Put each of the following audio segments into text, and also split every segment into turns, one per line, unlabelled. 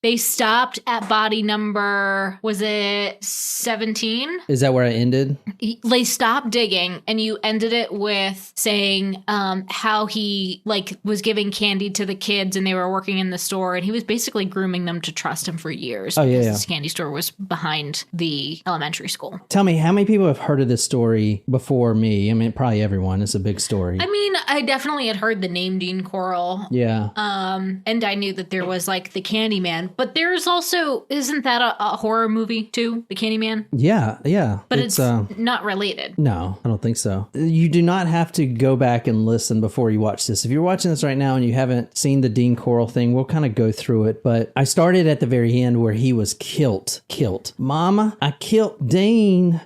They stopped at body number, was it 17?
Is that where I ended?
They stopped digging, and you ended it with saying how he was giving candy to the kids, and they were working in the store, and he was basically grooming them to trust him for years.
Oh,
because
yeah.
This candy store was behind the elementary school.
Tell me, how many people have heard of this story before me? I mean, probably everyone. It's a big story.
I mean, I definitely had heard the name Dean Corll.
Yeah.
And I knew that there was the Candyman, but there's also, isn't that a horror movie too? The Candyman?
Yeah.
But it's not related.
No, I don't think so. You do not have to go back and listen before you watch this. If you're watching this right now and you haven't seen the Dean Corll thing, we'll kind of go through it. But I started at the very end where he was killed. Mama, I killed Dean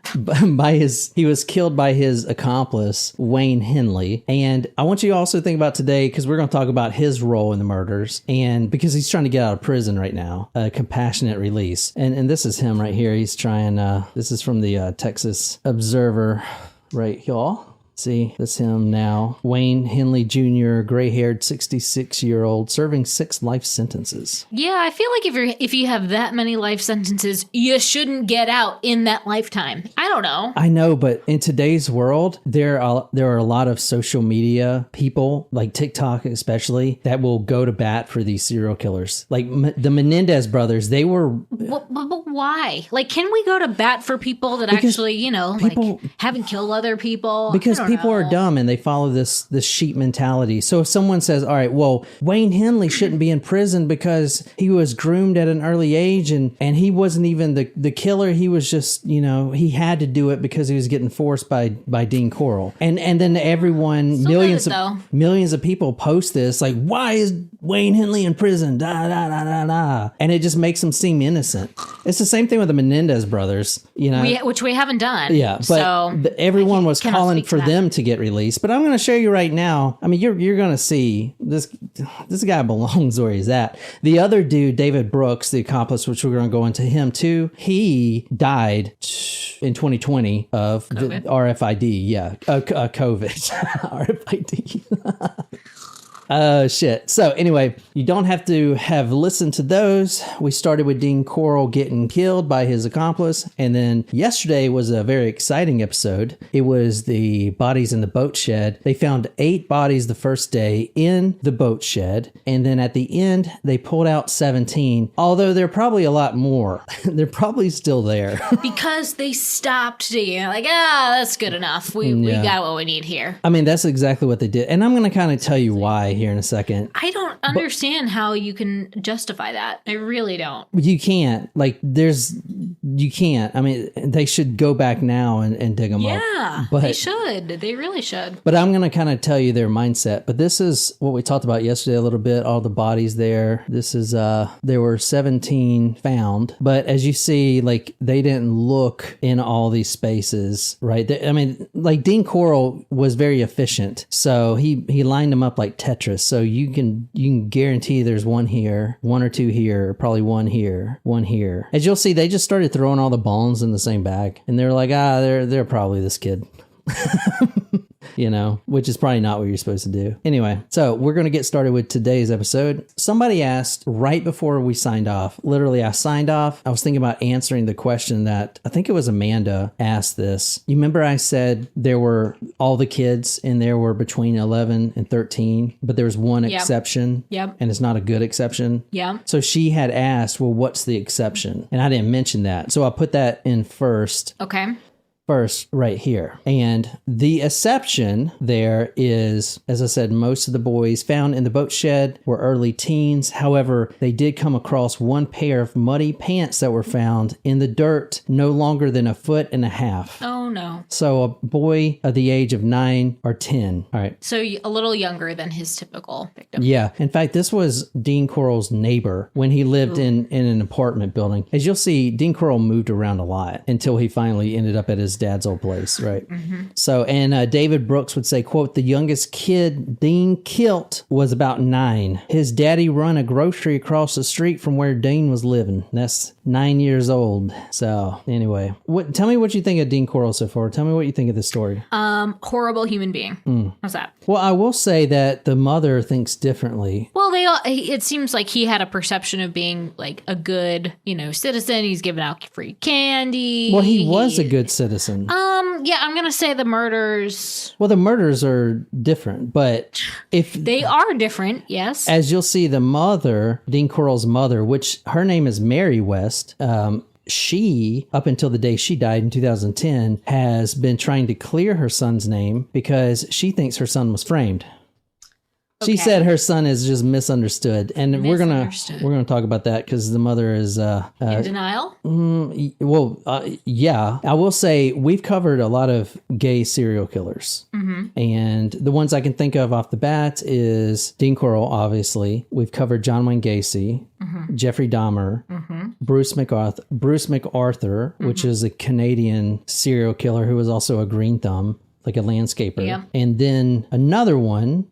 he was killed by his accomplice, Wayne Henley. And I want you to also think about today, because we're going to talk about his role in the murders, and because he's trying to get out of prison right now, a compassionate release. And this is him right here. He's trying, this is from the Texas Observer right here. See, that's him now. Wayne Henley Jr., gray-haired 66-year-old, serving 6 life sentences.
Yeah, I feel like if you have that many life sentences, you shouldn't get out in that lifetime. I don't know.
I know, but in today's world, there are a lot of social media people, like TikTok especially, that will go to bat for these serial killers. Like the Menendez brothers, they were...
But why? Can we go to bat for people that actually, haven't killed other people?
Because people are dumb and they follow this sheep mentality. So if someone says, all right, well, Wayne Henley shouldn't be in prison because he was groomed at an early age and he wasn't even the killer. He was just, he had to do it because he was getting forced by Dean Corll. And then everyone, millions of people post this, like, why is Wayne Henley in prison? Da, da, da, da, da. And it just makes him seem innocent. It's the same thing with the Menendez brothers,
which we haven't done.
Yeah, but so everyone was calling for them to get released. But I'm going to show you right now. I mean, you're going to see this guy belongs where he's at. The other dude, David Brooks, the accomplice, which we're going to go into him too, he died in 2020 of the RFID. Yeah, COVID. RFID. Oh, shit. So anyway, you don't have to have listened to those. We started with Dean Corll getting killed by his accomplice. And then yesterday was a very exciting episode. It was the bodies in the boat shed. They found 8 bodies the first day in the boat shed. And then at the end, they pulled out 17. Although there are probably a lot more. They're probably still there.
Because they stopped digging. That's good enough. We got what we need here.
I mean, that's exactly what they did. And I'm going to kind of tell you why here in a second.
I don't understand how you can justify that. I really don't.
You can't. You can't. I mean, they should go back now and dig them up.
Yeah, they should. They really should.
But I'm going to kind of tell you their mindset. But this is what we talked about yesterday a little bit, all the bodies there. This is, there were 17 found. But as you see, they didn't look in all these spaces, right? Dean Corll was very efficient. So he lined them up like Tetris. So you can guarantee there's one here, 1 or 2 here, probably one here, one here. As you'll see, they just started throwing all the bones in the same bag, and they're like, they're probably this kid. Which is probably not what you're supposed to do. Anyway, so we're going to get started with today's episode. Somebody asked right before we signed off, literally I signed off, I was thinking about answering the question that, I think it was Amanda asked this. You remember I said there were, all the kids in there were between 11 and 13, but there was one exception.
Yep.
And it's not a good exception.
Yeah.
So she had asked, well, what's the exception? And I didn't mention that. So I put that in first.
Okay.
First, right here. And the exception there is, as I said, most of the boys found in the boat shed were early teens. However, they did come across one pair of muddy pants that were found in the dirt no longer than 1.5 feet.
Oh, no.
So a boy of the age of 9 or 10. All right.
So a little younger than his typical victim.
Yeah. In fact, this was Dean Corll's neighbor when he lived in an apartment building. As you'll see, Dean Corll moved around a lot until he finally ended up at his his dad's old place, right? So, and David Brooks would say, quote, "The youngest kid Dean killed was about 9. His daddy run a grocery across the street from where Dean was living. That's 9 years old." So, anyway, tell me what you think of Dean Corll so far. Tell me what you think of this story.
Horrible human being. How's that?
Well, I will say that the mother thinks differently.
Well, it seems like he had a perception of being like a good, citizen. He's giving out free candy.
Well, he was a good citizen.
Yeah, I'm going to say the murders.
Well, the murders are different, but if
they are different, yes.
As you'll see, the mother, Dean Corll's mother, which her name is Mary West, she, up until the day she died in 2010, has been trying to clear her son's name because she thinks her son was framed. She said her son is just misunderstood, and we're gonna talk about that because the mother is in
denial.
Yeah, I will say we've covered a lot of gay serial killers, and the ones I can think of off the bat is Dean Corll. Obviously, we've covered John Wayne Gacy, Jeffrey Dahmer, Bruce McArthur, which is a Canadian serial killer who was also a green thumb, like a landscaper.
Yeah.
And then another one,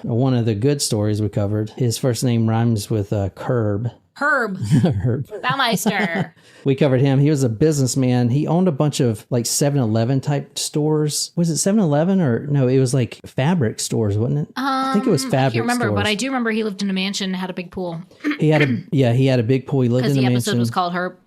one of the good stories we covered, his first name rhymes with Herb.
Herb. Baumeister.
We covered him. He was a businessman. He owned a bunch of like 7-Eleven type stores. Was it 7-Eleven or no, it was like fabric stores, wasn't it? I think it was fabric
I can't remember,
stores.
but I do remember he lived in a mansion and had a big pool.
He had a big pool. He lived in a mansion. Because
the episode was called her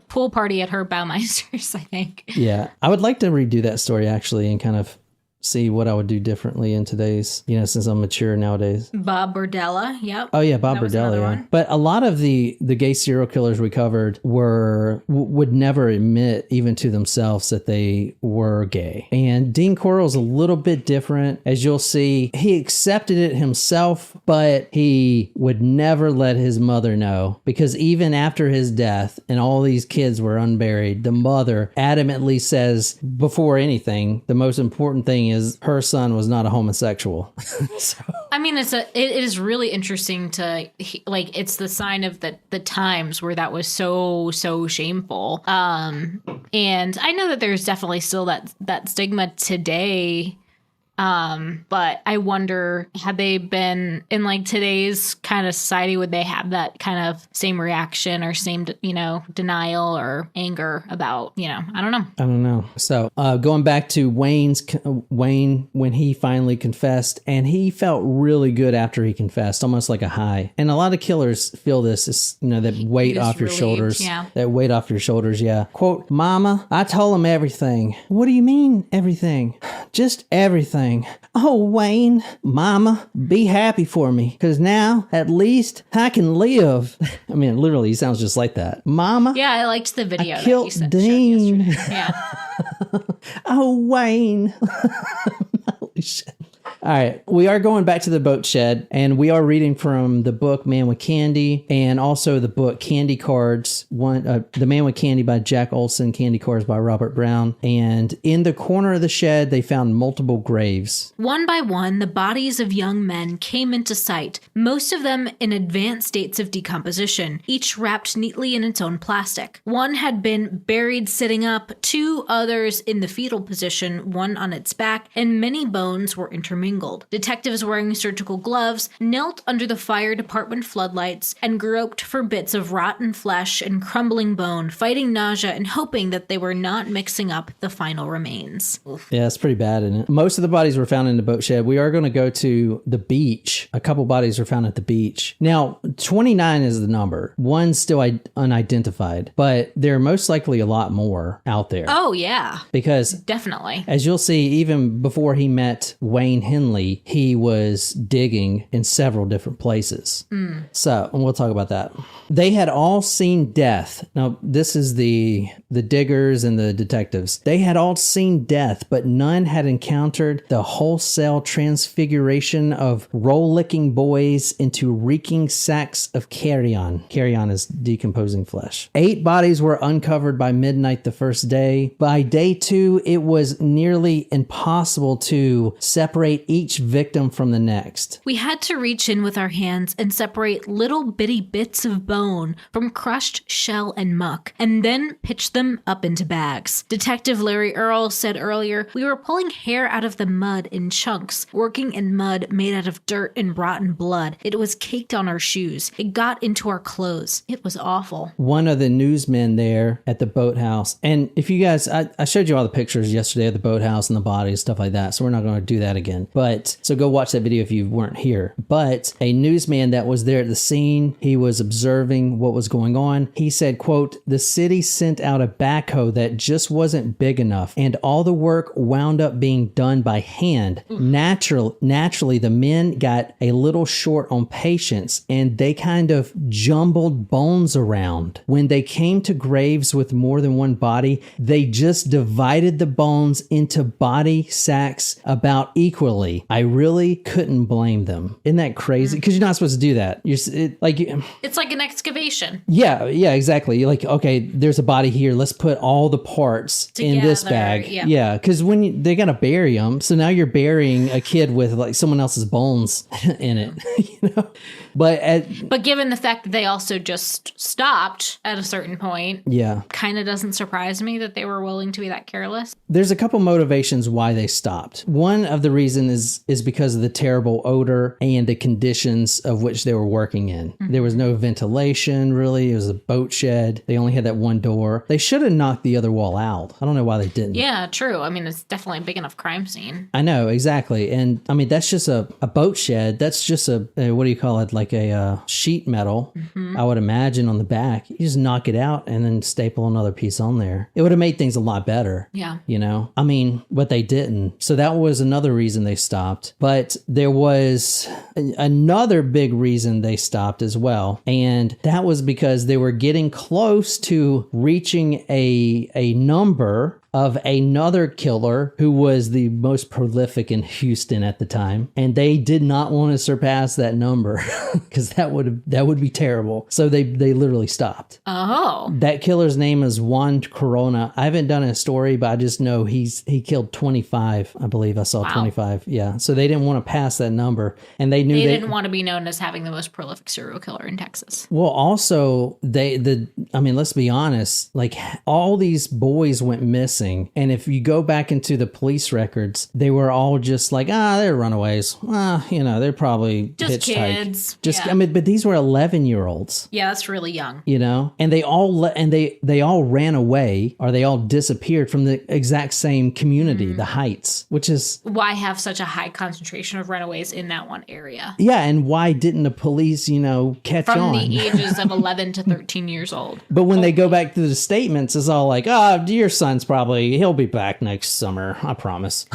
pool party at her Baumeister's, I think.
Yeah. I would like to redo that story actually and kind of see what I would do differently in today's, since I'm mature nowadays.
Bob Berdella, yep.
Oh yeah, Bob Berdella. Yeah. But a lot of the gay serial killers we covered would never admit even to themselves that they were gay. And Dean Corll's a little bit different. As you'll see, he accepted it himself, but he would never let his mother know, because even after his death and all these kids were unburied, the mother adamantly says before anything, the most important thing is her son was not a homosexual. So. I mean,
it is really interesting to it's the sign of the times where that was so shameful. And I know that there's definitely still that stigma today. But I wonder, had they been in like today's kind of society, would they have that kind of same reaction or same, denial or anger about, I don't know.
So, going back to Wayne, when he finally confessed, and he felt really good after he confessed, almost like a high. And a lot of killers feel this, is, that weight off your shoulders.
Yeah.
That weight off your shoulders. Yeah. Quote, "Mama, I told him everything." "What do you mean everything?" "Just everything." "Oh, Wayne, Mama, be happy for me, because now at least I can live." I mean, literally, he sounds just like that. "Mama."
Yeah, I liked the video.
I killed Dean.
Yeah.
"Oh, Wayne." Holy shit. All right, we are going back to the boat shed, and we are reading from the book Man with Candy, and also the book Candy Cards, The Man with Candy by Jack Olson, Candy Cards by Robert Brown. And in the corner of the shed, they found multiple graves.
One by one, the bodies of young men came into sight, most of them in advanced states of decomposition, each wrapped neatly in its own plastic. One had been buried sitting up, 2 others in the fetal position, one on its back, and many bones were intermingled. Detectives wearing surgical gloves knelt under the fire department floodlights and groped for bits of rotten flesh and crumbling bone, fighting nausea and hoping that they were not mixing up the final remains. Oof.
Yeah, it's pretty bad, isn't it? Most of the bodies were found in the boat shed. We are going to go to the beach. A couple bodies were found at the beach. Now, 29 is the number. One's still unidentified, but there are most likely a lot more out there.
Oh, yeah.
Because
definitely,
as you'll see, even before he met Wayne Henley, he was digging in several different places. So, and we'll talk about that. They had all seen death. Now, this is the diggers and the detectives. They had all seen death, but none had encountered the wholesale transfiguration of roll-licking boys into reeking sacks of carrion. Carrion is decomposing flesh. 8 bodies were uncovered by midnight the first day. By day 2, it was nearly impossible to separate each victim from the next.
We had to reach in with our hands and separate little bitty bits of bone from crushed shell and muck, and then pitch them up into bags. Detective Larry Earl said earlier, we were pulling hair out of the mud in chunks, working in mud made out of dirt and rotten blood. It was caked on our shoes. It got into our clothes. It was awful.
One of the newsmen there at the boathouse, and if you guys, I showed you all the pictures yesterday of the boathouse and the bodies, stuff like that, so we're not going to do that again. But, so go watch that video if you weren't here. But a newsman that was there at the scene, he was observing what was going on. He said, quote, the city sent out a backhoe that just wasn't big enough, and all the work wound up being done by hand. Naturally, the men got a little short on patience, and they kind of jumbled bones around. When they came to graves with more than one body, they just divided the bones into body sacks about equally. I really couldn't blame them. Isn't that crazy? Because you're not supposed to do that.
It's like an excavation.
Yeah, exactly. You're like, okay, there's a body here. Let's put all the parts in this bag. Yeah, because when they gotta bury them, so now you're burying a kid with like someone else's bones in it. You know, but
given the fact that they also just stopped at a certain point, kind of doesn't surprise me that they were willing to be that careless.
There's a couple motivations why they stopped. One of the reasons is because of the terrible odor and the conditions of which they were working in. Mm-hmm. There was no ventilation, really. It was a boat shed. They only had that one door. They should have knocked the other wall out. I don't know why they didn't.
Yeah, true. I mean, it's definitely a big enough crime scene.
I know, exactly. And I mean, that's just a boat shed. That's just a what do you call it? Like a sheet metal, I would imagine, on the back. You just knock it out and then staple another piece on there. It would have made things a lot better.
Yeah.
You know, I mean, but they didn't. So that was another reason they stopped. But there was another big reason they stopped as well. And that was because they were getting close to reaching a number of another killer who was the most prolific in Houston at the time, and they did not want to surpass that number because that would be terrible. So they literally stopped.
Oh,
that killer's name is Juan Corona. I haven't done a story, but I just know he killed 25. I believe I saw 25. Yeah, so they didn't want to pass that number, and they knew they
didn't want to be known as having the most prolific serial killer in Texas.
Well, also I mean, let's be honest. Like, all these boys went missing. And if you go back into the police records, they were all just like, they're runaways. You know, they're probably
just kids.
I mean, but these were 11-year-olds.
Yeah, that's really young.
You know, and they all ran away, or they all disappeared from the exact same community, the Heights, which is
why have such a high concentration of runaways in that one area.
Yeah, and why didn't the police, catch on?
From the ages of 11 to 13 years old.
But when they go back to the statements, it's all like, your son's he'll be back next summer, I promise.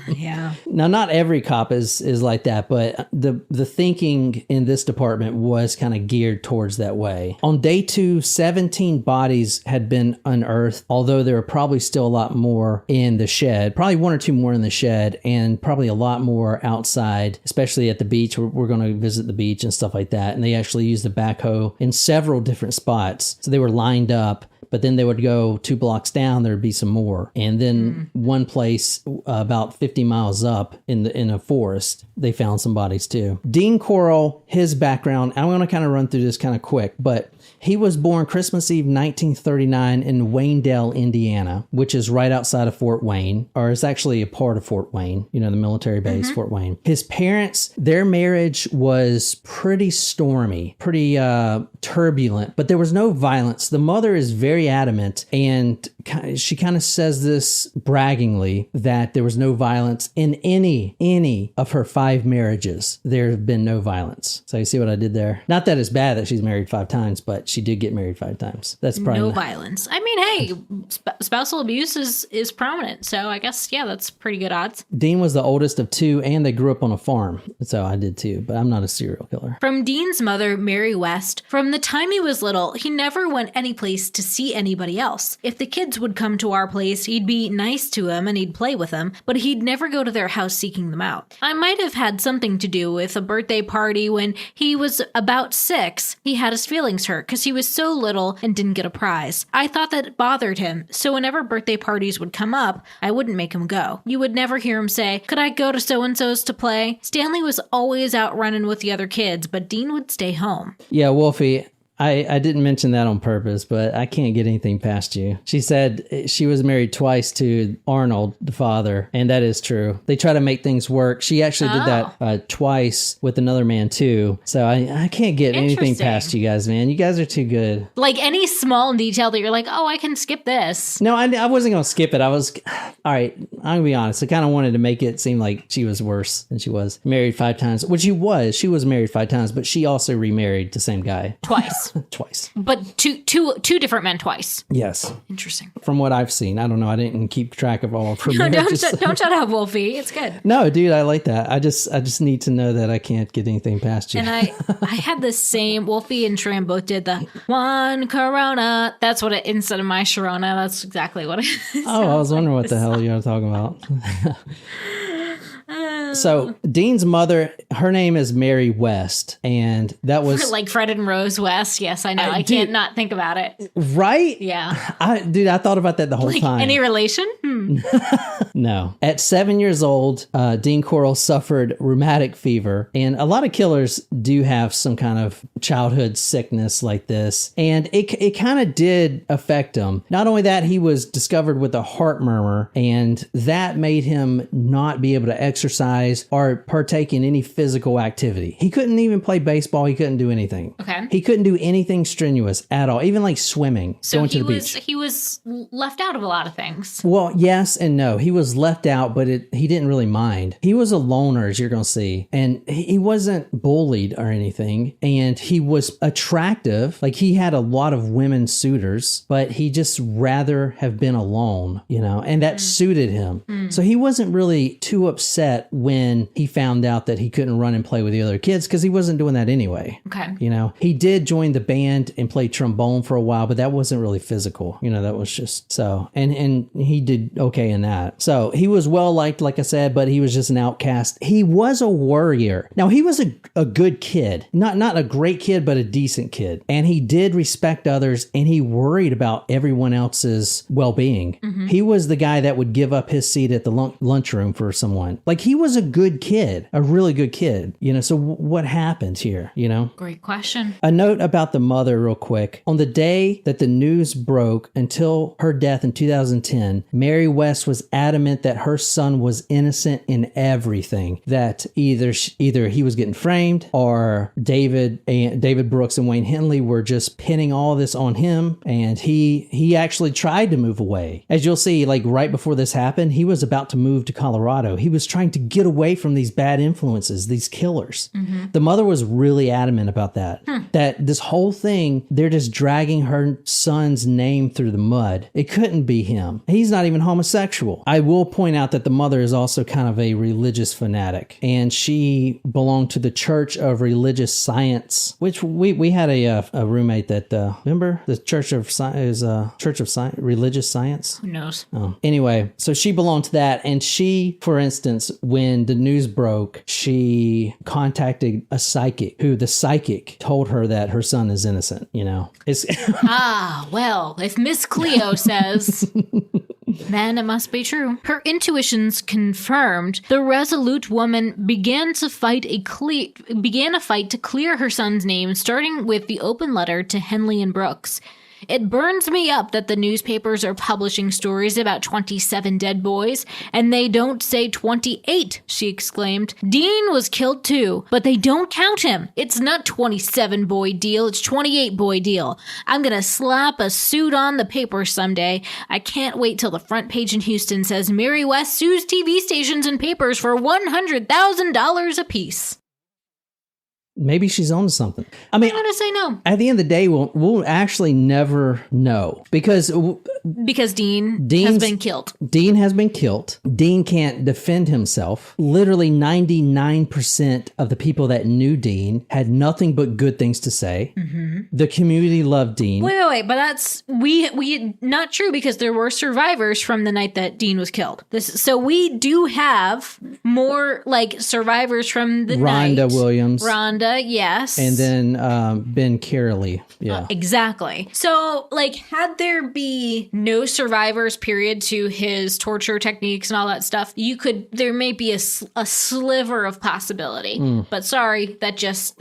Yeah.
Now, not every cop is like that, but the thinking in this department was kind of geared towards that way. On day 2, 17 bodies had been unearthed, although there were probably still a lot more in the shed, probably 1 or 2 more in the shed, and probably a lot more outside, especially at the beach. We're going to visit the beach and stuff like that. And they actually used the backhoe in several different spots. So they were lined up. But then they would go 2 blocks down, there'd be some more. And then one place about 50 miles up in a forest, they found some bodies too. Dean Corll, his background, I'm going to kind of run through this kind of quick, but he was born Christmas Eve 1939 in Waynedale, Indiana, which is right outside of Fort Wayne, or it's actually a part of Fort Wayne, the military base, Fort Wayne. His parents, their marriage was pretty stormy, pretty turbulent, but there was no violence. The mother is very adamant, and she kind of says this braggingly, that there was no violence in any of her 5 marriages. There have been no violence. So you see what I did there? Not that it's bad that she's married 5 times, but she did get married 5 times. That's probably
no violence. I mean, hey, spousal abuse is prominent. So I guess, that's pretty good odds.
Dean was the oldest of 2, and they grew up on a farm. So I did too, but I'm not a serial killer.
From Dean's mother, Mary West, from the time he was little, he never went any place to see see anybody else. If the kids would come to our place, he'd be nice to them and he'd play with them, but he'd never go to their house seeking them out. I might have had something to do with a birthday party when he was about 6. He had his feelings hurt because he was so little and didn't get a prize. I thought that bothered him, so whenever birthday parties would come up, I wouldn't make him go. You would never hear him say, "Could I go to so-and-so's to play?" Stanley was always out running with the other kids, but Dean would stay home.
Yeah, Wolfie, I didn't mention that on purpose, but I can't get anything past you. She said she was married twice to Arnold, the father, and that is true. They try to make things work. She actually did that twice with another man too. So I can't get anything past you guys, man. You guys are too good.
Like any small detail that you're like, oh, I can skip this.
No, I wasn't going to skip it. All right, I'm going to be honest. I kind of wanted to make it seem like she was worse than she was. Married 5 times, which she was. She was married 5 times, but she also remarried the same guy.
Twice.
Twice.
But two different men twice.
Yes.
Interesting.
From what I've seen. I don't know. I didn't keep track of all of her
marriages. Don't shut up, Wolfie. It's good.
No, dude, I like that. I just need to know that I can't get anything past you.
And I had the same, Wolfie and Tram both did the one Corona. That's what it, instead of my Sharona, that's exactly what it is.
Oh, I was wondering what the hell you were talking about. So Dean's mother, her name is Mary West, and that was
like Fred and Rose West. Yes, I know. I can't not think about it.
Right?
Yeah.
I thought about that the whole time.
Any relation?
No. At 7 years old, Dean Corll suffered rheumatic fever, and a lot of killers do have some kind of childhood sickness like this, and it kind of did affect him. Not only that, he was discovered with a heart murmur, and that made him not be able to exercise or partake in any physical activity. He couldn't even play baseball. He couldn't do anything.
Okay.
He couldn't do anything strenuous at all, even like swimming, going to the beach.
He was left out of a lot of things.
Well, yes and no. He was left out, but he didn't really mind. He was a loner, as you're going to see, and he wasn't bullied or anything, and he was attractive. Like, he had a lot of women suitors, but he just rather have been alone, and that suited him. So he wasn't really too upset when he found out that he couldn't run and play with the other kids, because he wasn't doing that anyway.
Okay.
He did join the band and play trombone for a while, but that wasn't really physical. That was just so. And he did okay in that. So he was well liked, like I said, but he was just an outcast. He was a worrier. Now, he was a good kid. Not a great kid, but a decent kid. And he did respect others, and he worried about everyone else's well-being. Mm-hmm. He was the guy that would give up his seat at the lunchroom for someone. Like, he was a good kid, a really good kid. So what happened here,
Great question.
A note about the mother real quick. On the day that the news broke until her death in 2010, Mary West was adamant that her son was innocent in everything, that either he was getting framed, or David Brooks and Wayne Henley were just pinning all this on him, and he actually tried to move away. As you'll see, like right before this happened, he was about to move to Colorado. He was trying to get away from these bad influences, these killers. Mm-hmm. The mother was really adamant about that. That this whole thing, they're just dragging her son's name through the mud. It couldn't be him. He's not even homosexual. I will point out that the mother is also kind of a religious fanatic, and she belonged to the Church of Religious Science, which we had a roommate that remember the Church of Science, Religious Science.
Who knows?
Anyway, so she belonged to that, and she, for instance, when the news broke, she contacted a psychic, who the psychic told her that her son is innocent. It's
well, if Miss Cleo says, then it must be true. Her intuitions confirmed. The resolute woman began a fight to clear her son's name, starting with the open letter to Henley and Brooks. It burns me up that the newspapers are publishing stories about 27 dead boys, and they don't say 28, she exclaimed. Dean was killed too, but they don't count him. It's not 27 boy deal, it's 28 boy deal. I'm gonna slap a suit on the paper someday. I can't wait till the front page in Houston says Mary West sues TV stations and papers for $100,000 apiece.
Maybe she's on to something. I mean,
I'm going to say no.
At the end of the day, we'll actually never know, because
Because Dean has been killed.
Dean has been killed. Dean can't defend himself. Literally 99% of the people that knew Dean had nothing but good things to say. Mm-hmm. The community loved Dean.
Wait, but that's we not true, because there were survivors from the night that Dean was killed. So we do have more like survivors from the night.
Rhonda Williams.
Rhonda, yes.
And then Ben Carey. Yeah.
Exactly. So like, had there be no survivors, period, to his torture techniques and all that stuff, there may be a sliver of possibility. But sorry, that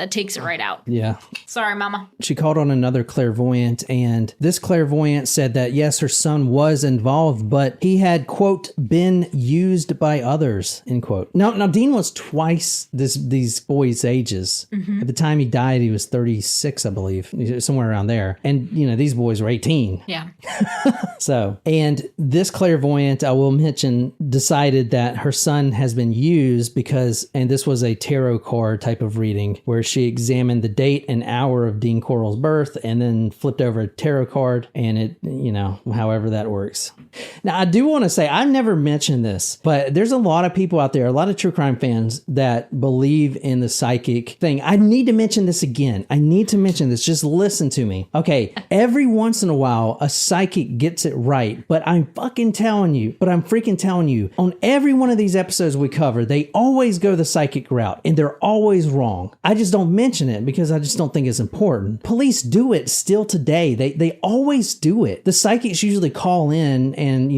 takes it right out.
Yeah.
Sorry, Mama.
She called on another clairvoyant, and this clairvoyant said that yes, her son was involved, but he had, quote, been used by others, end quote. Now Dean was twice these boys' ages. Mm-hmm. At the time he died, he was 36, I believe, somewhere around there. And, these boys were 18.
Yeah.
So, and this clairvoyant, I will mention, decided that her son has been used because, and this was a tarot card type of reading, where she examined the date and hour of Dean Corll's birth and then flipped over a tarot card, and it, however that works. Now, I do want to say, I've never mentioned this, but there's a lot of people out there, a lot of true crime fans that believe in the psychic thing. I need to mention this again. I need to mention this. Just listen to me. Okay. Every once in a while, a psychic gets it right, but I'm freaking telling you, on every one of these episodes we cover, they always go the psychic route, and they're always wrong. I just don't mention it because I just don't think it's important. Police do it still today. They always do it. The psychics usually call in and,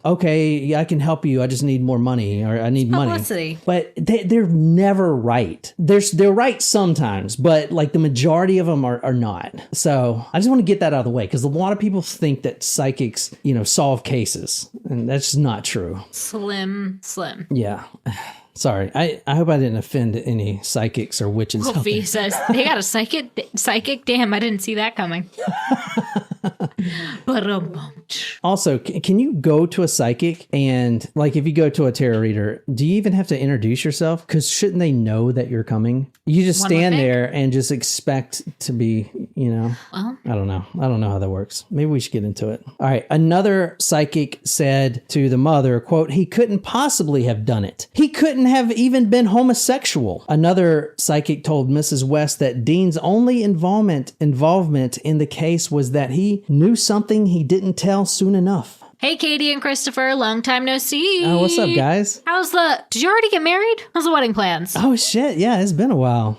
okay, yeah, I can help you. I just need more money, or I need
publicity.
Money. But they're never right. They're right sometimes, but like the majority of them are not. So I just want to get that out of the way, because a lot of people think that psychics, solve cases, and that's just not true.
Slim.
Yeah. Sorry, I hope I didn't offend any psychics or witches.
Wolfie says they got a psychic. Damn, I didn't see that coming. But
also, can you go to a psychic and, like, if you go to a tarot reader, do you even have to introduce yourself? Because shouldn't they know that you're coming? You just stand there and just expect to be, Well, I don't know. I don't know how that works. Maybe we should get into it. All right. Another psychic said to the mother, quote, he couldn't possibly have done it. He couldn't have even been homosexual. Another psychic told Mrs. West that Dean's only involvement in the case was that he knew something he didn't tell soon enough.
Hey, Katie and Christopher, long time no see.
Oh, what's up, guys?
Did you already get married? How's the wedding plans?
Oh, shit. Yeah, it's been a while.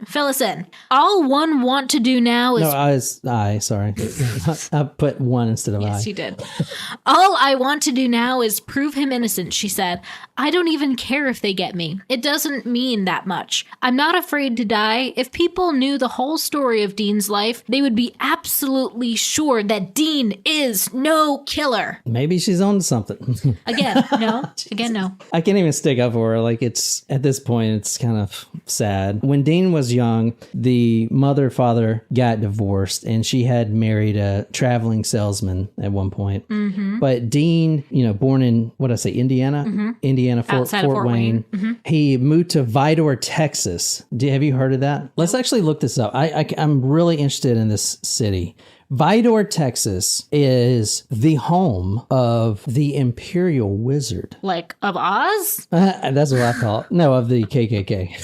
Fill us in. All one want to do now is...
No, sorry. I put one instead of I.
Yes, you did. All I want to do now is prove him innocent, she said. I don't even care if they get me. It doesn't mean that much. I'm not afraid to die. If people knew the whole story of Dean's life, they would be absolutely sure that Dean is no killer.
Maybe she's on to something.
Again, no.
I can't even stick up for her. Like, it's at this point, it's kind of sad. When Dean was young, the father got divorced, and she had married a traveling salesman at one point. Mm-hmm. But Dean, born in Indiana, mm-hmm. Indiana, Fort Wayne. Mm-hmm. He moved to Vidor, Texas. Have you heard of that? Let's actually look this up. I'm really interested in this city. Vidor, Texas is the home of the Imperial Wizard.
Like of Oz?
That's what I thought. No, of the KKK.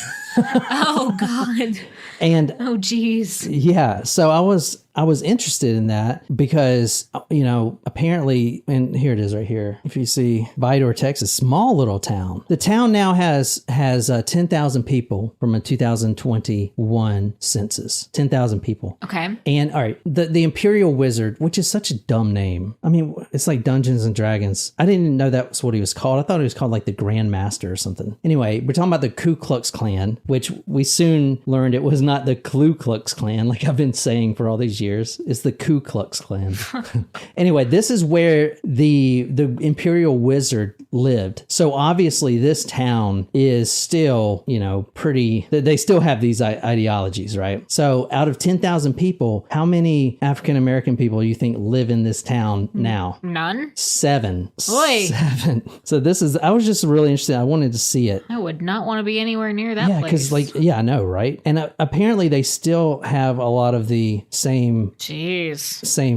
Oh, God.
And
oh, geez.
Yeah. So I was interested in that because, apparently, and here it is right here. If you see Vidor, Texas, small little town. The town now has 10,000 people from a 2021 census. 10,000 people.
Okay.
And all right, the Imperial Wizard, which is such a dumb name. I mean, it's like Dungeons and Dragons. I didn't know that was what he was called. I thought he was called like the Grand Master or something. Anyway, we're talking about the Ku Klux Klan, which we soon learned it was not the Ku Klux Klan, like I've been saying for all these years. It's the Ku Klux Klan. Anyway, this is where the Imperial Wizard lived. So obviously this town is still, pretty, they still have these ideologies, right? So out of 10,000 people, how many African American people do you think live in this town now?
None?
7.
Oy.
7. So I was just really interested. I wanted to see it.
I would not want to be anywhere near that place.
because I know, right? And apparently they still have a lot of the same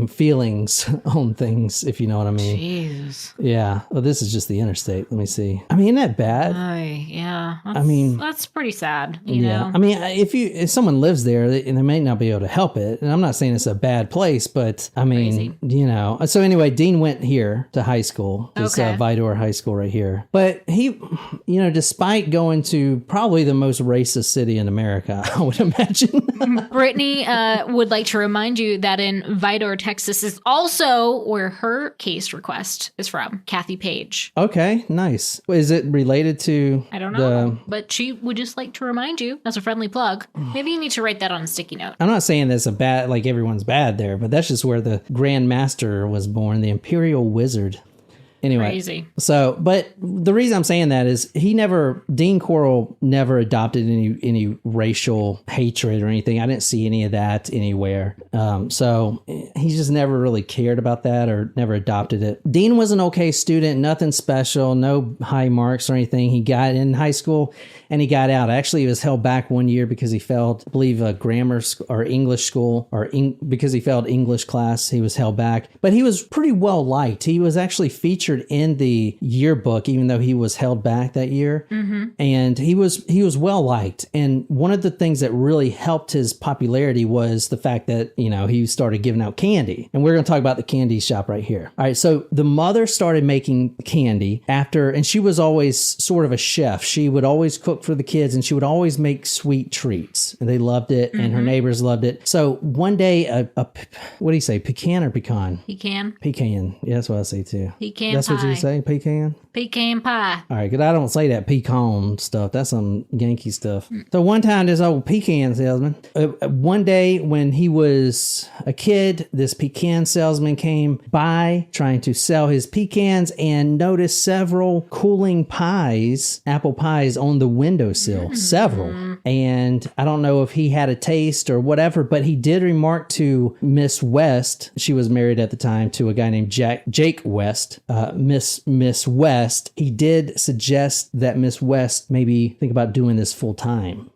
feelings on things, if you know what I mean.
Jeez.
Yeah. Well, this is just the interstate. Let me see. I mean, isn't that bad?
Yeah. That's pretty sad. You know?
I mean, if someone lives there, they may not be able to help it. And I'm not saying it's a bad place, but I mean,
Crazy.
So anyway, Dean went here to high school, this Vidor High School right here. But he, despite going to probably the most racist city in America, I would imagine.
Brittany would like to remind you that in Vidor, Texas is also where her case request is from, Kathy Page.
Okay, nice. Is it related to?
I don't know, but she would just like to remind you as a friendly plug. Maybe you need to write that on a sticky note.
I'm not saying that's a bad, like everyone's bad there, but that's just where the Grand Master was born, the Imperial Wizard. Anyway,
crazy.
So, but the reason I'm saying that is Dean Corll never adopted any racial hatred or anything. I didn't see any of that anywhere. So he just never really cared about that or never adopted it. Dean was an okay student, nothing special, no high marks or anything. He got in high school and he got out. Actually, he was held back 1 year because he failed, I believe, a grammar or English school because he failed English class. He was held back, but he was pretty well liked. He was actually featured in the yearbook, even though he was held back that year. Mm-hmm. And he was well liked. And one of the things that really helped his popularity was the fact that, he started giving out candy. And we're going to talk about the candy shop right here. All right. So the mother started making candy and she was always sort of a chef. She would always cook for the kids and she would always make sweet treats. And they loved it. Mm-hmm. And her neighbors loved it. So one day, what do you say? Pecan or pecan? Pecan. Yeah, that's what I say too.
Pecan
That's
pie.
What you say? Pecan?
Pecan pie.
All right, because I don't say that pecan stuff. That's some Yankee stuff. So one time, this old pecan salesman, one day when he was a kid, this pecan salesman came by trying to sell his pecans and noticed several cooling pies, apple pies, on the windowsill. Several. And I don't know if he had a taste or whatever, but he did remark to Miss West. She was married at the time to a guy named Jake West. Miss West. He did suggest that Miss West maybe think about doing this full time.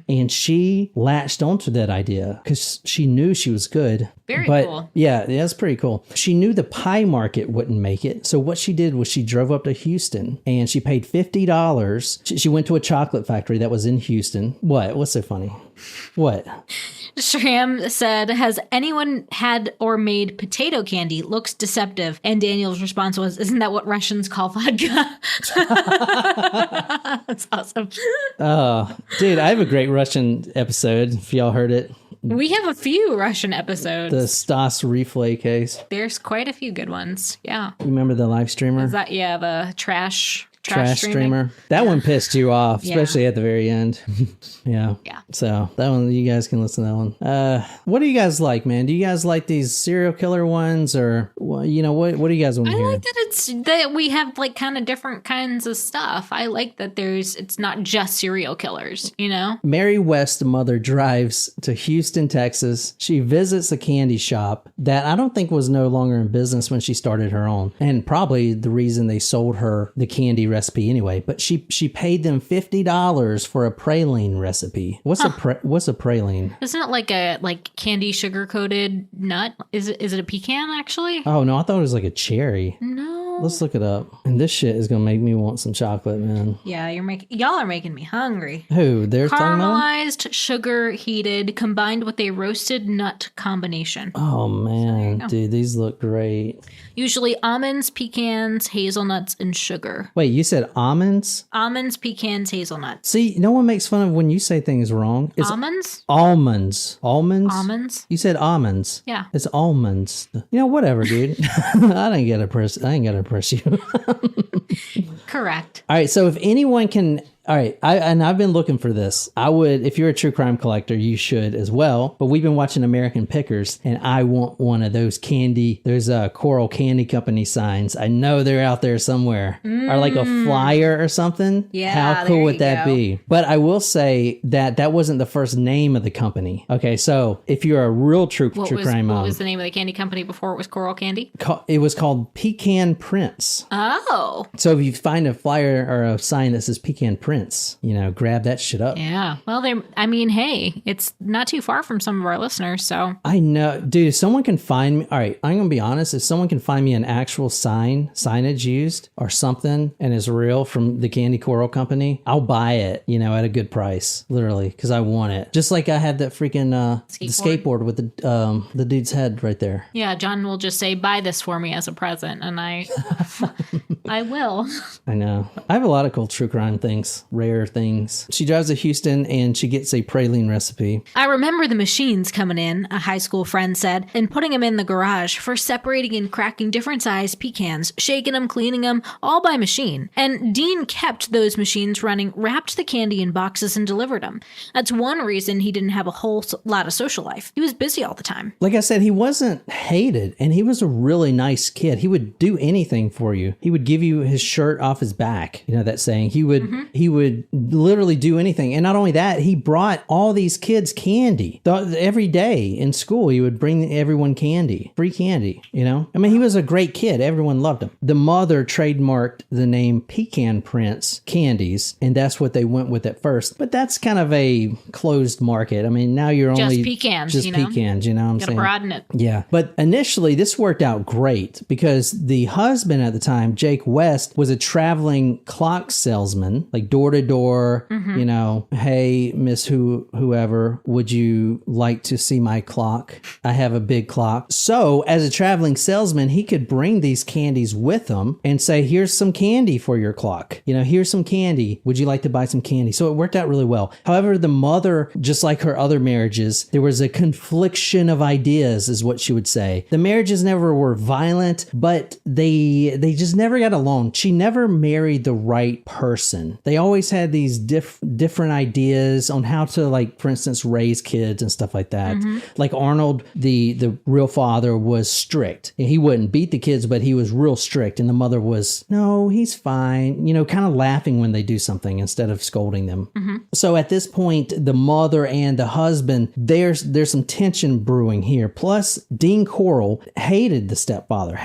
And she latched onto that idea because she knew she was good.
Very cool.
Yeah, that's pretty cool. She knew the pie market wouldn't make it. So what she did was she drove up to Houston and she paid $50. She went to a chocolate factory that was in Houston. What? What's so funny? What?
Shram said, has anyone had or made potato candy? Looks deceptive. And Daniel's response was, isn't that what Russians call vodka? That's awesome.
Oh, dude, I have a great Russian episode, if y'all heard it.
We have a few Russian episodes.
The Stas replay case.
There's quite a few good ones. Yeah.
You remember the live streamer?
Is that, the trash
streamer. That one pissed you off, especially at the very end. Yeah. So that one, you guys can listen to that one. What do you guys like, man? Do you guys like these serial killer ones, or what do you guys want to hear?
I like that we have like kind of different kinds of stuff. I like that it's not just serial killers,
Mary West, the mother, drives to Houston, Texas. She visits a candy shop that I don't think was no longer in business when she started her own, and probably the reason they sold her the candy recipe anyway. But she paid them $50 for a praline recipe. What's a praline?
Isn't it like a candy sugar coated nut? Is it a pecan actually?
Oh no, I thought it was like a cherry.
No.
Let's look it up. And this shit is gonna make me want some chocolate, man.
Yeah, y'all are making me hungry.
Who? They're talking about
caramelized, sugar heated, combined with a roasted nut combination.
Oh man, dude, these look great.
Usually almonds, pecans, hazelnuts, and sugar.
Wait, you said almonds?
Almonds, pecans, hazelnuts.
See, no one makes fun of when you say things wrong. It's
almonds?
Almonds. Almonds?
Almonds?
You said almonds.
Yeah.
It's almonds. Whatever, dude. I ain't gotta press you.
Correct.
All right, so if anyone can... All right, I've been looking for this. I would, if you're a true crime collector, you should as well. But we've been watching American Pickers, and I want one of those Corll Candy Company signs. I know they're out there somewhere, or like a flyer or something.
Yeah,
how cool would that be? But I will say that wasn't the first name of the company. Okay, so if you're a real true crime,
what was the name of the candy company before it was Corll Candy?
It was called Pecan Prince.
Oh,
so if you find a flyer or a sign that says Pecan Prince, Prince. Grab that shit up.
Yeah. Well, hey, it's not too far from some of our listeners, so.
I know. Dude, if someone can find me, all right, I'm going to be honest. If someone can find me an actual signage used or something and is real from the Candy Corll company, I'll buy it, at a good price, literally, because I want it. Just like I had that freaking the skateboard with the dude's head right there.
Yeah, John will just say, buy this for me as a present, and I will.
I know. I have a lot of cool true crime things, rare things. She drives to Houston and she gets a praline recipe.
I remember the machines coming in, a high school friend said, and putting them in the garage for separating and cracking different size pecans, shaking them, cleaning them, all by machine. And Dean kept those machines running, wrapped the candy in boxes, and delivered them. That's one reason he didn't have a whole lot of social life. He was busy all the time.
Like I said, he wasn't hated, and he was a really nice kid. He would do anything for you. He would give you his shirt off his back. You know that saying? He would literally do anything. And not only that, he brought all these kids candy. Every day in school, he would bring everyone candy, free candy, I mean, he was a great kid. Everyone loved him. The mother trademarked the name Pecan Prince Candies, and that's what they went with at first. But that's kind of a closed market. I mean, now you're only
just pecans,
pecans, what I'm saying?
Gotta broaden it.
Yeah. But initially, this worked out great because the husband at the time, Jake West, was a traveling clock salesman, like door to door, hey, Miss whoever, would you like to see my clock? I have a big clock. So as a traveling salesman, he could bring these candies with him and say, here's some candy for your clock. Here's some candy. Would you like to buy some candy? So it worked out really well. However, the mother, just like her other marriages, there was a confliction of ideas, is what she would say. The marriages never were violent, but they just never got along. She never married the right person. They always had these different ideas on how to, like, for instance, raise kids and stuff like that. Like Arnold, the real father, was strict. He wouldn't beat the kids, but he was real strict. And the mother was, no, he's fine, kind of laughing when they do something instead of scolding them. So at this point, the mother and the husband, there's some tension brewing here. Plus, Dean Corll hated the stepfather,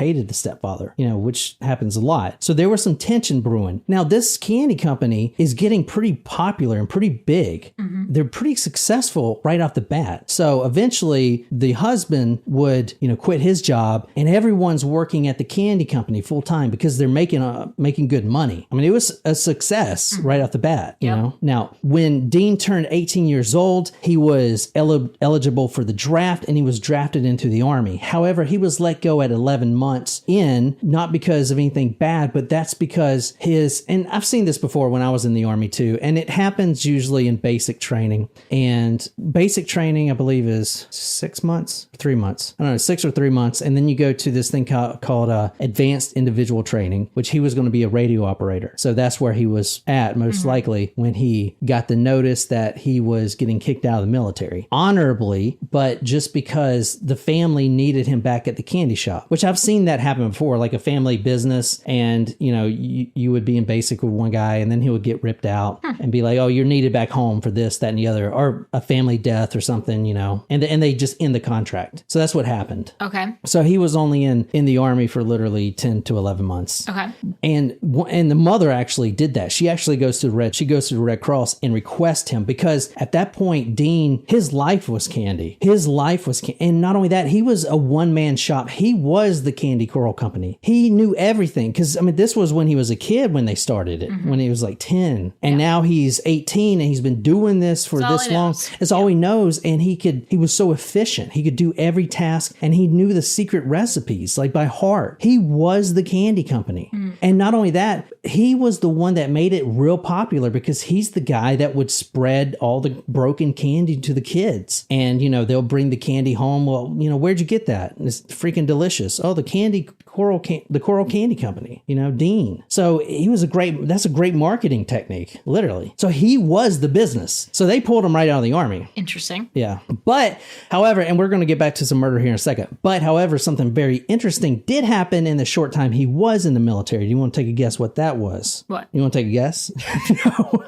which happens a lot. So there was some tension brewing. Now, this candy company is getting pretty popular and pretty big. They're pretty successful right off the bat. So eventually, the husband would, quit his job, and everyone's working at the candy company full time because they're making good money. I mean, it was a success right off the bat. Now, when Dean turned 18 years old, he was eligible for the draft, and he was drafted into the Army. However, he was let go at 11 months in, not because of anything bad, but that's because and I've seen this before when I was in the Army too, and it happens usually in basic training. And basic training, I believe, is 6 months, 3 months. I don't know, 6 or 3 months. And then you go to this thing called advanced individual training, which he was going to be a radio operator. So that's where he was at most likely when he got the notice that he was getting kicked out of the military. Honorably, but just because the family needed him back at the candy shop, which I've seen that happen before, like a family business, and you would be in basic with one guy and then he would get ripped out and be like, oh, you're needed back home for this, that, and the other, or a family death or something, and they just end the contract. So that's what happened.
Okay.
So he was only in the Army for literally 10 to 11 months.
Okay.
And the mother actually did that. She actually goes to the Red Cross and requests him, because at that point, Dean, his life was candy. And not only that, he was a one-man shop. He was the Candy Corll company. He knew everything, because, I mean, this was when he was a kid when they started it, when he was like 10. And now he's 18 and he's been doing this for this long. It's all he knows. And he was so efficient. He could do every task, and he knew the secret recipes like by heart. He was the candy company. And not only that, he was the one that made it real popular, because he's the guy that would spread all the broken candy to the kids. And, they'll bring the candy home. Well, where'd you get that? It's freaking delicious. Oh, the Corll Candy Company, Dean. So that's a great marketing technique, literally. So he was the business. So they pulled him right out of the Army.
Interesting.
Yeah. But, however, and we're going to get back to some murder here in a second, but however, something very interesting did happen in the short time he was in the military. Do you want to take a guess what that was?
What?
You want to take a guess? No.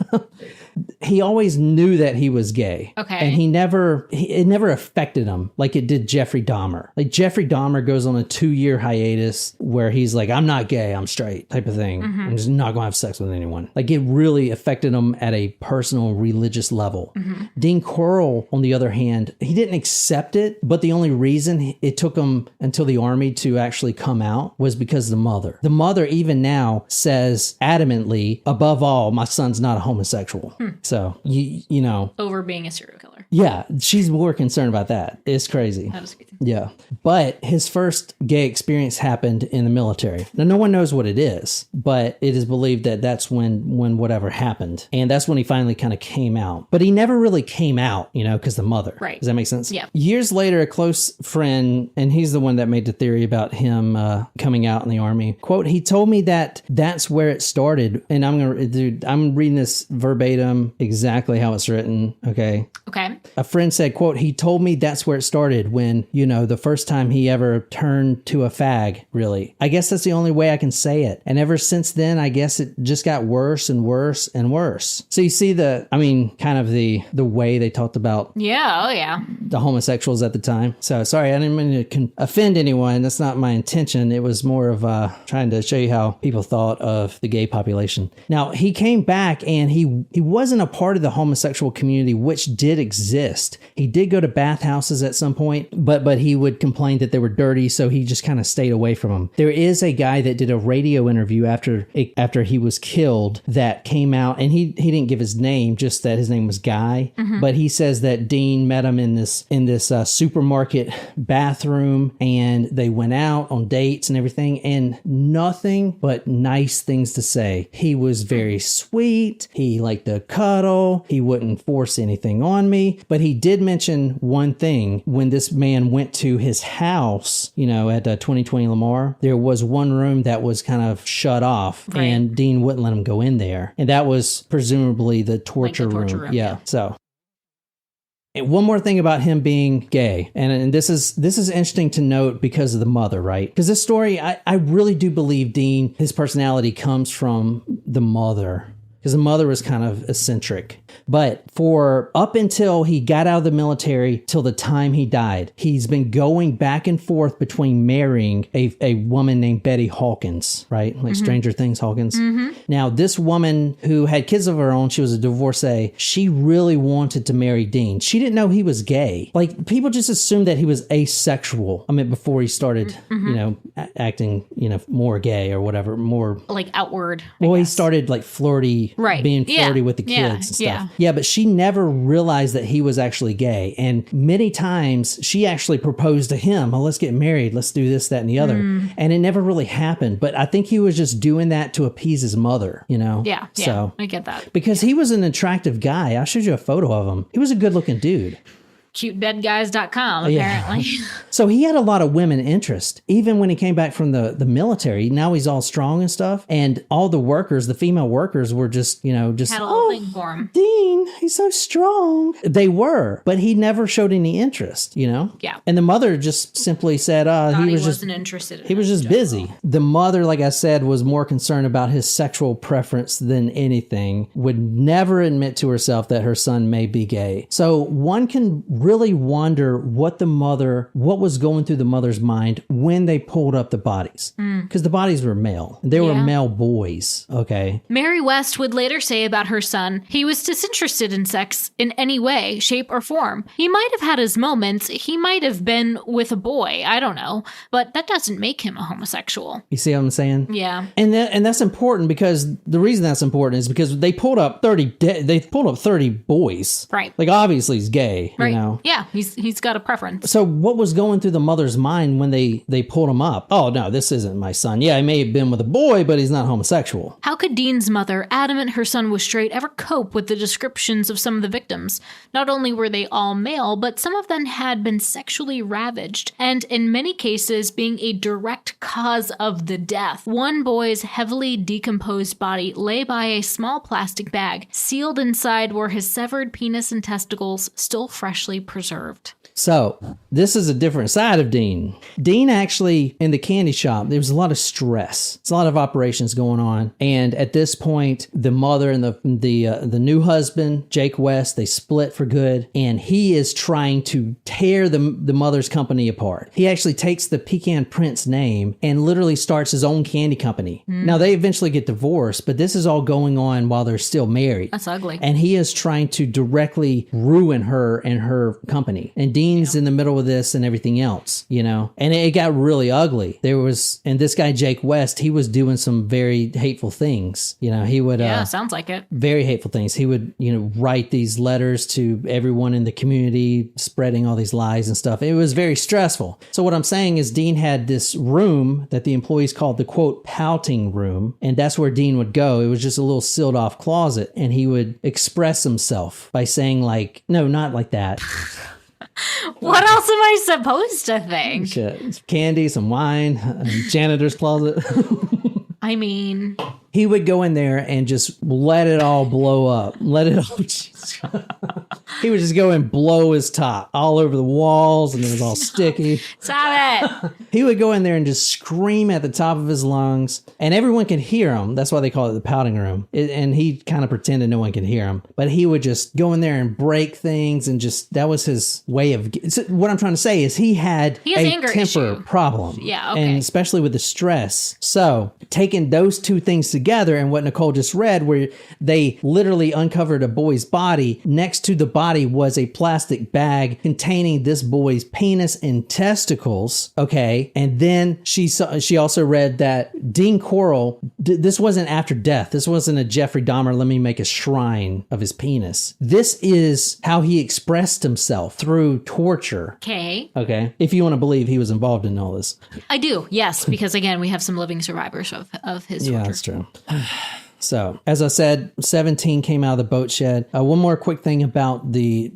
He always knew that he was gay.
Okay.
And it never affected him like it did Jeffrey Dahmer. Like Jeffrey Dahmer goes on a 2-year hiatus this where he's like, I'm not gay, I'm straight type of thing. I'm just not going to have sex with anyone. Like, it really affected him at a personal religious level. Dean Corll, on the other hand, he didn't accept it, but the only reason it took him until the army to actually come out was because of the mother. The mother, even now, says adamantly, above all, my son's not a homosexual. So, you know.
Over being a serial killer.
Yeah, she's more concerned about that. It's crazy.
That was crazy.
Yeah. But his first gay experience happened in the military. Now, no one knows what it is, but it is believed that that's when whatever happened. And that's when he finally kind of came out. But he never really came out, you know, because the mother.
Right.
Does that make sense?
Yeah.
Years later, a close friend, and he's the one that made the theory about him coming out in the army, quote, he told me that that's where it started. And I'm reading this verbatim, exactly how it's written. Okay. A friend said, quote, he told me that's where it started when, you know, the first time he ever turned to a fag, really. I guess that's the only way I can say it. And ever since then, I guess it just got worse and worse and worse. So you see kind of the way they talked about the homosexuals at the time. So sorry, I didn't mean to offend anyone. That's not my intention. It was more of trying to show you how people thought of the gay population. Now, he came back and he wasn't a part of the homosexual community, which did exist. He did go to bathhouses at some point, but he would complain that they were dirty, so he just kind of stayed away from them. There is a guy that did a radio interview after he was killed that came out, and he didn't give his name, just that his name was Guy. But he says that Dean met him in this supermarket bathroom, and they went out on dates and everything, and nothing but nice things to say. He was very sweet. He liked to cuddle. He wouldn't force anything on me. But he did mention one thing. When this man went to his house, you know, at 2020 Lamar, there was one room that was kind of shut off, and Dean wouldn't let him go in there. And that was presumably the torture room. Yeah. So. And one more thing about him being gay, and this is interesting to note because of the mother, right? Because this story, I really do believe Dean, his personality comes from the mother. Because the mother was kind of eccentric. But for up until he got out of the military till the time he died, he's been going back and forth between marrying a woman named Betty Hawkins, right? Like Stranger Things Hawkins. Now, this woman who had kids of her own, she was a divorcee, she really wanted to marry Dean. She didn't know he was gay. Like, people just assumed that he was asexual. I mean, before he started, you know, acting, you know, more gay or whatever, more... Like
outward.
Well, he started like flirty. Right. Being flirty with the kids and stuff. Yeah, but she never realized that he was actually gay. And many times she actually proposed to him, oh, let's get married. Let's do this, that, and the other. And it never really happened. But I think he was just doing that to appease his mother, you know?
Yeah. So I get that.
Because he was an attractive guy. I showed you a photo of him. He was a good looking dude.
CuteDeadGuys.com, apparently.
So he had a lot of women interest. Even when he came back from the military, now he's all strong and stuff. And all the workers, the female workers were just, you know, just,
had a little thing for him.
Dean, he's so strong. They were, but he never showed any interest, you know?
Yeah.
And the mother just simply said, he wasn't
interested in
he was just busy. The mother, like I said, was more concerned about his sexual preference than anything, would never admit to herself that her son may be gay. So one can really wonder what was going through the mother's mind when they pulled up the bodies. Because the bodies were male. They were male boys, okay?
Mary West would later say about her son, he was disinterested in sex in any way, shape, or form. He might have had his moments. He might have been with a boy. I don't know. But that doesn't make him a homosexual.
You see what I'm saying?
Yeah.
And that's important because the reason that's important is because they pulled up 30 boys.
Right.
Like, obviously he's gay, you know?
Yeah, he's got a preference.
So what was going through the mother's mind when they pulled him up? Oh, no, this isn't my son. Yeah, he may have been with a boy, but he's not homosexual.
How could Dean's mother, adamant her son was straight, ever cope with the descriptions of some of the victims? Not only were they all male, but some of them had been sexually ravaged, and in many cases being a direct cause of the death. One boy's heavily decomposed body lay by a small plastic bag. Sealed inside were his severed penis and testicles, still freshly preserved.
So this is a different side of Dean. Dean actually, in the candy shop, there was a lot of stress. It's a lot of operations going on. And at this point, the mother and the new husband, Jake West, they split for good. And he is trying to tear the mother's company apart. He actually takes the Pecan Prince name and literally starts his own candy company. Now, they eventually get divorced, but this is all going on while they're still married.
That's ugly.
And he is trying to directly ruin her and her company. And Dean's in the middle of this and everything else, you know? And it got really ugly. And this guy, Jake West, he was doing some very hateful things. You know, he would...
sounds like it.
Very hateful things. He would, write these letters to everyone in the community, spreading all these lies and stuff. It was very stressful. So what I'm saying is Dean had this room that the employees called the, quote, pouting room. And that's where Dean would go. It was just a little sealed off closet. And he would express himself by saying like, no, not like that.
What else am I supposed to think?
Shit. Some candy, some wine, a janitor's closet.
I mean...
He would go in there and just let it all blow up. Let it all... He would just go and blow his top all over the walls, and it was all sticky.
Stop it!
He would go in there and just scream at the top of his lungs, and everyone could hear him. That's why they call it the pouting room. And he kind of pretended no one could hear him. But he would just go in there and break things, and just... That was his way of... So what I'm trying to say is he had a temper problem.
Yeah, okay.
And especially with the stress. So, taking those two things together, and what Nicole just read, where they literally uncovered a boy's body. Next to the body was a plastic bag containing this boy's penis and testicles. Okay. And then she also read that Dean Corll, this wasn't after death. This wasn't a Jeffrey Dahmer, let me make a shrine of his penis. This is how he expressed himself through torture.
Okay.
Okay. If you want to believe he was involved in all this.
I do. Yes. Because again, we have some living survivors of his torture.
Yeah, that's true. So, as I said, 17 came out of the boat shed. One more quick thing about the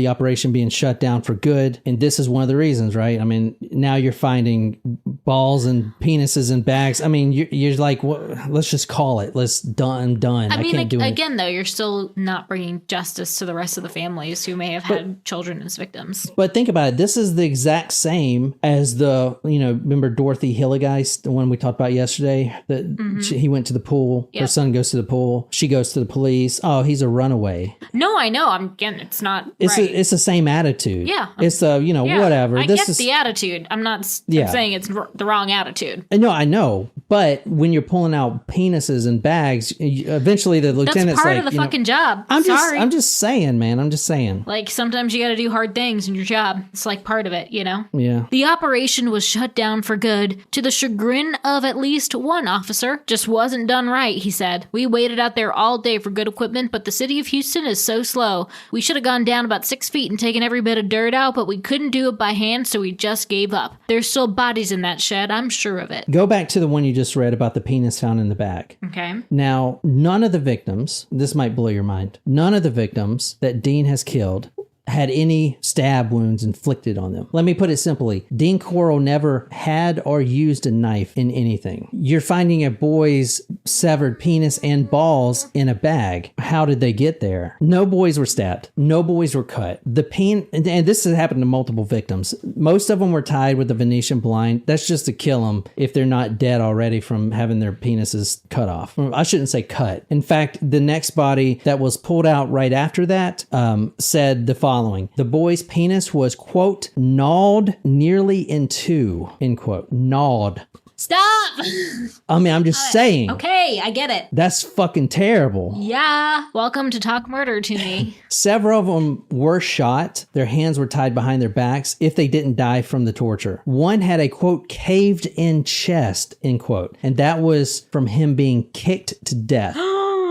operation being shut down for good. And this is one of the reasons, right? I mean, now you're finding balls and penises in bags. I mean, you're like, let's just call it. I'm done.
I mean,
can't do
again, though, you're still not bringing justice to the rest of the families who may have had children as victims.
But think about it. This is the exact same as remember Dorothy Hilligeist, the one we talked about yesterday? He went to the pool. Yep. Her son goes to the pool. She goes to the police. Oh, he's a runaway.
No, I know. It's not right.
It's the same attitude.
Yeah.
It's whatever.
I get the attitude. I'm not saying it's the wrong attitude.
No, I know. But when you're pulling out penises and bags, eventually the lieutenant's
that's part of the fucking job.
I'm just saying, man. I'm just saying.
Like, sometimes you got to do hard things in your job. It's like part of it, you know?
Yeah.
The operation was shut down for good to the chagrin of at least one officer. Just wasn't done right, he said. We waited out there all day for good equipment, but the city of Houston is so slow. We should have gone down about 6 feet and taken every bit of dirt out, but we couldn't do it by hand, so we just gave up. There's still bodies in that shed, I'm sure of it.
Go back to the one you just read about the penis found in the bag.
Okay.
Now, none of the victims, this might blow your mind, none of the victims that Dean has killed had any stab wounds inflicted on them. Let me put it simply. Dean Corll never had or used a knife in anything. You're finding a boy's severed penis and balls in a bag. How did they get there? No boys were stabbed. No boys were cut. And this has happened to multiple victims. Most of them were tied with a Venetian blind. That's just to kill them if they're not dead already from having their penises cut off. I shouldn't say cut. In fact, the next body that was pulled out right after that said the following. The boy's penis was, quote, gnawed nearly in two, end quote. Gnawed.
Stop!
I mean, I'm just saying.
Okay, I get it.
That's fucking terrible.
Yeah. Welcome to Talk Murder to me.
Several of them were shot. Their hands were tied behind their backs if they didn't die from the torture. One had a, quote, caved in chest, end quote. And that was from him being kicked to death.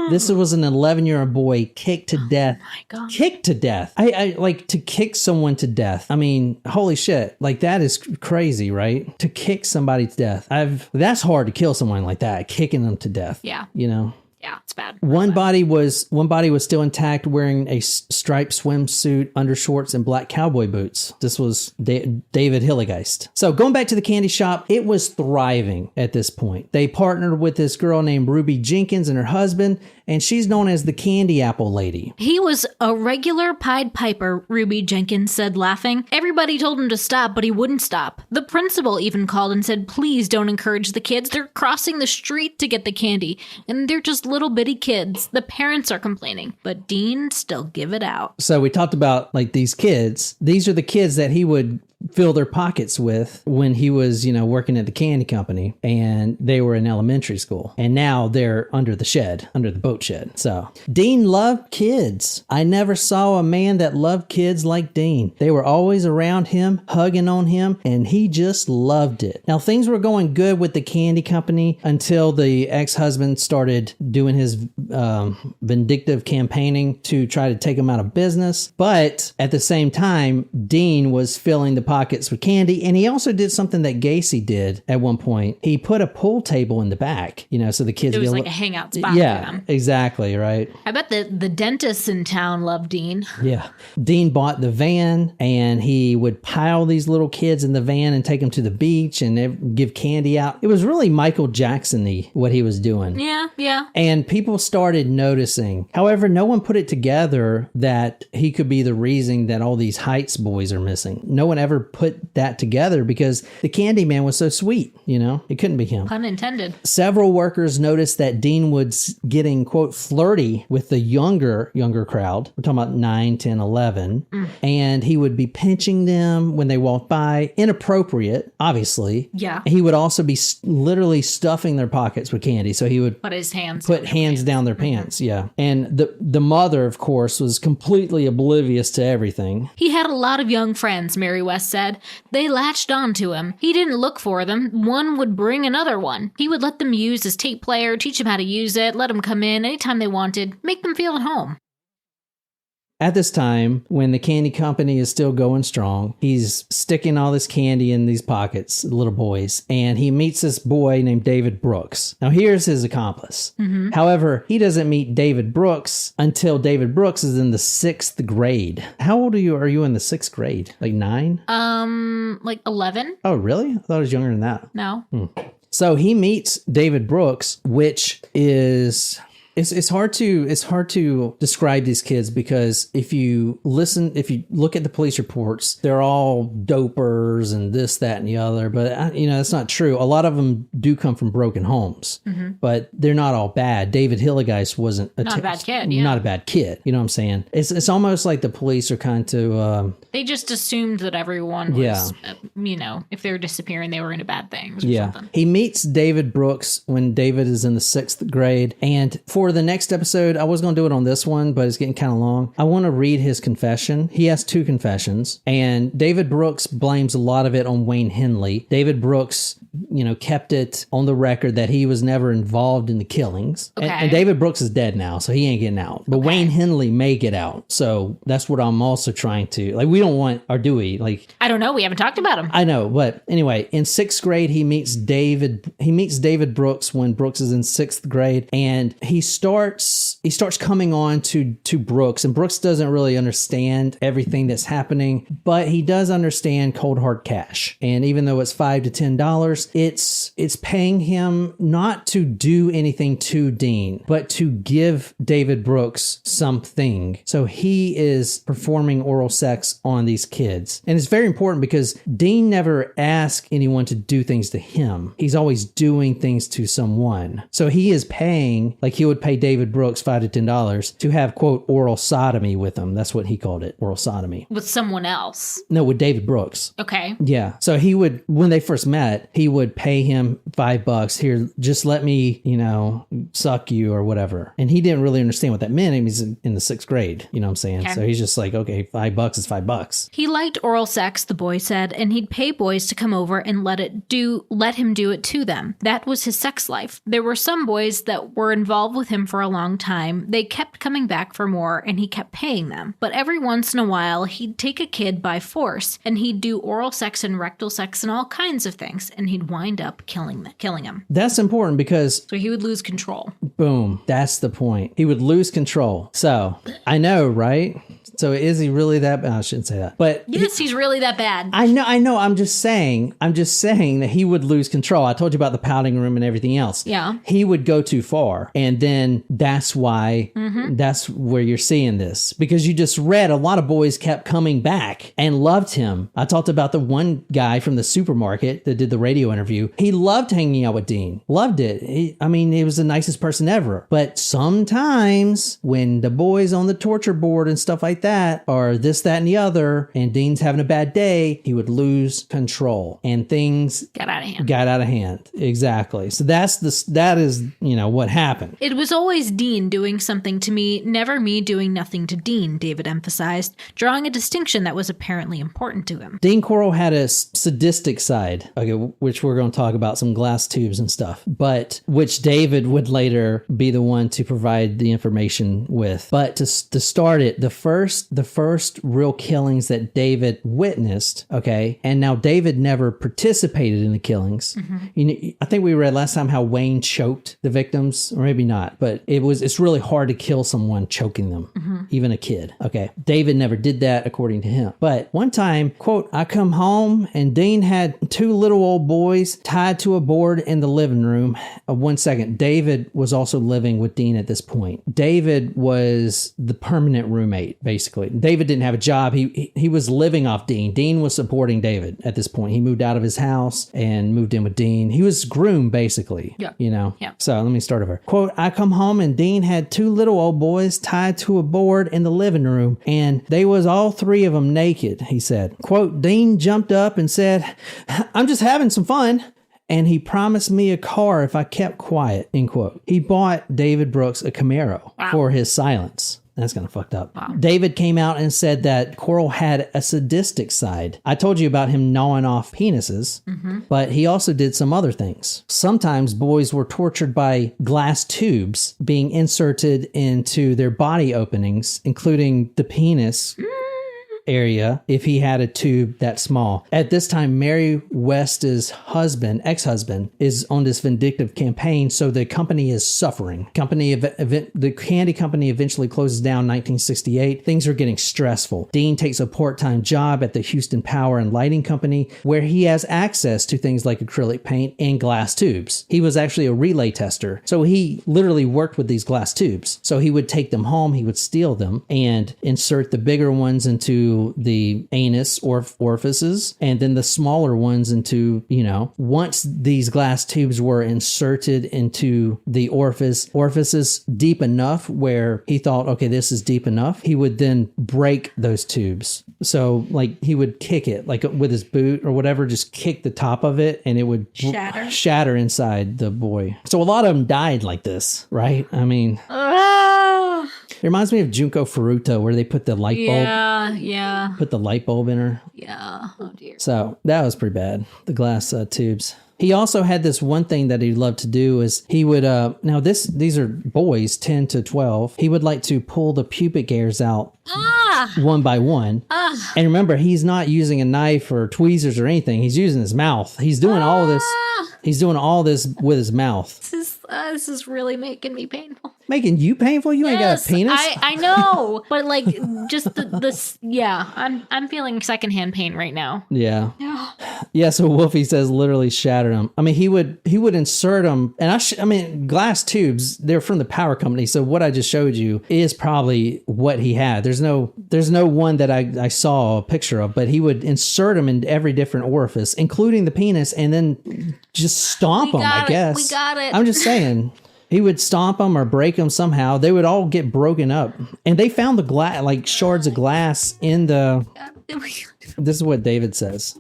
This was an 11-year-old boy kicked to death.
Oh my God.
Kicked to death. I like to kick someone to death. I mean, holy shit. Like, that is crazy, right? To kick somebody to death. That's hard to kill someone like that, kicking them to death.
Yeah.
You know?
Yeah, it's bad.
One body was still intact, wearing a striped swimsuit, undershorts, and black cowboy boots. This was David Hilligeist. So going back to the candy shop, it was thriving at this point. They partnered with this girl named Ruby Jenkins and her husband, and she's known as the Candy Apple Lady.
He was a regular Pied Piper, Ruby Jenkins said, laughing. Everybody told him to stop, but he wouldn't stop. The principal even called and said, please don't encourage the kids. They're crossing the street to get the candy, and they're just little bitty kids. The parents are complaining, but Dean still give it out.
So we talked about like these kids. These are the kids that he would fill their pockets with when he was, working at the candy company, and they were in elementary school, and now they're under the boat shed. So Dean loved kids. I never saw a man that loved kids like Dean. They were always around him, hugging on him, and he just loved it. Now things were going good with the candy company until the ex-husband started doing his vindictive campaigning to try to take him out of business. But at the same time, Dean was filling the pockets with candy, and he also did something that Gacy did at one point. He put a pool table in the back, so the kids.
It was like a hangout spot.
Yeah,
for them.
Exactly, right.
I bet the dentists in town love Dean.
Yeah, Dean bought the van, and he would pile these little kids in the van and take them to the beach and give candy out. It was really Michael Jackson-y what he was doing.
Yeah.
And people started noticing. However, no one put it together that he could be the reason that all these Heights boys are missing. No one ever put that together because the Candyman was so sweet, it couldn't be him.
Pun intended.
Several workers noticed that Dean was getting, quote, flirty with the younger crowd. We're talking about 9, 10, 11. And he would be pinching them when they walked by. Inappropriate, obviously.
Yeah.
He would also be literally stuffing their pockets with candy. So he would
put hands
down their pants. Yeah. And the mother, of course, was completely oblivious to everything.
He had a lot of young friends, Mary West said. They latched on to him. He didn't look for them. One would bring another one. He would let them use his tape player, teach them how to use it, let them come in anytime they wanted, make them feel at home.
At this time, when the candy company is still going strong, he's sticking all this candy in these pockets, little boys, and he meets this boy named David Brooks. Now, here's his accomplice. However, he doesn't meet David Brooks until David Brooks is in the 6th grade. How old are you? Are you in the 6th grade? Like 9?
Like 11.
Oh, really? I thought it was younger than that.
No.
So he meets David Brooks, which is... It's hard to describe these kids because if you look at the police reports, they're all dopers and this, that, and the other. But that's not true. A lot of them do come from broken homes, but they're not all bad. David Hillegeist wasn't
not a bad kid. Yeah.
Not a bad kid. You know what I'm saying? It's almost like the police are kind of
they just assumed that everyone was if they were disappearing, they were into bad things. Or something.
He meets David Brooks when David is in the 6th grade, and for the next episode, I was going to do it on this one, but it's getting kind of long. I want to read his confession. He has 2 confessions, and David Brooks blames a lot of it on Wayne Henley. David Brooks, kept it on the record that he was never involved in the killings.
Okay.
And David Brooks is dead now, so he ain't getting out. But Wayne Henley may get out. So that's what I'm also trying to, we don't want, or do we?
I don't know. We haven't talked about him.
I know, but anyway, in 6th grade, he meets David Brooks when Brooks is in 6th grade, and he starts coming on to Brooks, and Brooks doesn't really understand everything that's happening, but he does understand cold hard cash. And even though it's $5 to $10, it's paying him not to do anything to Dean, but to give David Brooks something. So he is performing oral sex on these kids. And it's very important because Dean never asked anyone to do things to him. He's always doing things to someone. So he is paying, like he would pay David Brooks $5 to $10 to have, quote, oral sodomy with him. That's what he called it, oral sodomy.
With someone else?
No, with David Brooks.
Okay.
Yeah. So he would, when they first met, he would pay him $5. Here, just let me, suck you or whatever. And he didn't really understand what that meant. He was in the 6th grade. You know what I'm saying? Okay. So he's just like, okay, $5 is $5.
He liked oral sex, the boy said, and he'd pay boys to come over and let him do it to them. That was his sex life. There were some boys that were involved with him for a long time. They kept coming back for more, and he kept paying them. But every once in a while, he'd take a kid by force, and he'd do oral sex and rectal sex and all kinds of things, and he'd wind up killing him.
That's important because...
So he would lose control.
Boom. That's the point. He would lose control. So I know, right? So is he really that bad? I shouldn't say that. But
yes, he's really that bad.
I know. I'm just saying that he would lose control. I told you about the pouting room and everything else.
Yeah.
He would go too far. And then that's why, that's where you're seeing this. Because you just read a lot of boys kept coming back and loved him. I talked about the one guy from the supermarket that did the radio interview. He loved hanging out with Dean. Loved it. He was the nicest person ever. But sometimes when the boys on the torture board and stuff like that, or this, that, and the other, and Dean's having a bad day, he would lose control and things
got out of hand.
Exactly. So that is what happened.
It was always Dean doing something to me, never me doing nothing to Dean, David emphasized, drawing a distinction that was apparently important to him.
Dean Corll had a sadistic side, okay, which we're going to talk about, some glass tubes and stuff, but which David would later be the one to provide the information with. But to start it, the first real killings that David witnessed, okay, and now David never participated in the killings. I think we read last time how Wayne choked the victims, or maybe not, but it's really hard to kill someone choking them, even a kid. Okay, David never did that according to him. But one time, quote, I come home and Dean had two little old boys tied to a board in the living room. 1 second, David was also living with Dean at this point. David was the permanent roommate, basically. David didn't have a job. He was living off Dean. Dean was supporting David at this point. He moved out of his house and moved in with Dean. He was groomed, basically. Yeah. Yeah. So let me start over. Quote, I come home and Dean had two little old boys tied to a board in the living room, and they was all three of them naked, he said. Quote, Dean jumped up and said, I'm just having some fun. And he promised me a car if I kept quiet, end quote. He bought David Brooks a Camaro for his silence. That's kind of fucked up. Wow. David came out and said that Corll had a sadistic side. I told you about him gnawing off penises, but he also did some other things. Sometimes boys were tortured by glass tubes being inserted into their body openings, including the penis area if he had a tube that small. At this time, Mary West's ex-husband, is on this vindictive campaign, so the company is suffering. The candy company eventually closes down in 1968. Things are getting stressful. Dean takes a part-time job at the Houston Power and Lighting Company, where he has access to things like acrylic paint and glass tubes. He was actually a relay tester, so he literally worked with these glass tubes. So he would take them home, he would steal them, and insert the bigger ones into the anus or orifices, and then the smaller ones into, once these glass tubes were inserted into the orifices deep enough where he thought, okay, this is deep enough, he would then break those tubes. So like he would kick it like with his boot or whatever, just kick the top of it and it would shatter inside the boy. So a lot of them died like this, right? I mean, it reminds me of Junko Furuta, where they put the light bulb.
Yeah.
Put the light bulb in her.
Yeah. Oh dear.
So that was pretty bad. The glass tubes. He also had this one thing that he loved to do is he would, these are boys, 10 to 12. He would like to pull the pubic hairs out one by one. And remember, he's not using a knife or tweezers or anything. He's using his mouth. He's doing all this. He's doing all this with his mouth.
This is really making me painful.
Making you painful? You ain't got a penis?
I know, but like just this. Yeah, I'm feeling secondhand pain right now.
Yeah. Yeah. So Wolfie says literally shattered him. I mean, he would insert them, and glass tubes. They're from the power company. So what I just showed you is probably what he had. There's no one that I saw a picture of, but he would insert them in every different orifice, including the penis, and then just stomp them. I guess
we got it.
I'm just saying. He would stomp them or break them somehow. They would all get broken up. And they found the glass, like shards of glass in the... This is what David says.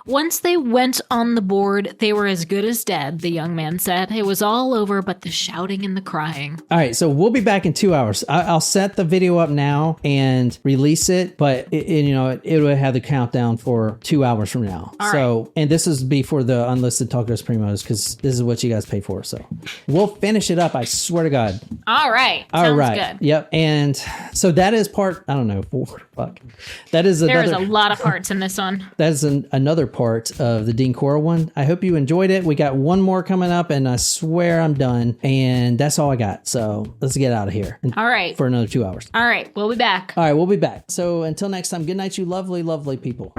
Once they went on the board, they were as good as dead, the young man said. It was all over but the shouting and the crying.
All right, so we'll be back in 2 hours. I'll set the video up now and release it, but it will have the countdown for 2 hours from now. All right. And this is before the unlisted Talkers Primos, because this is what you guys pay for. So we'll finish it up, I swear to God.
All right. Sounds good.
Yep. And so that is part, I don't know, fuck. There is a
lot of parts in this one.
That is another part of the Dean Corll one. I hope you enjoyed it. We got one more coming up, and I swear I'm done. And that's all I got. So let's get out of here.
All right.
For another 2 hours.
All right. We'll be back.
All right. We'll be back. So until next time, good night, you lovely, lovely people.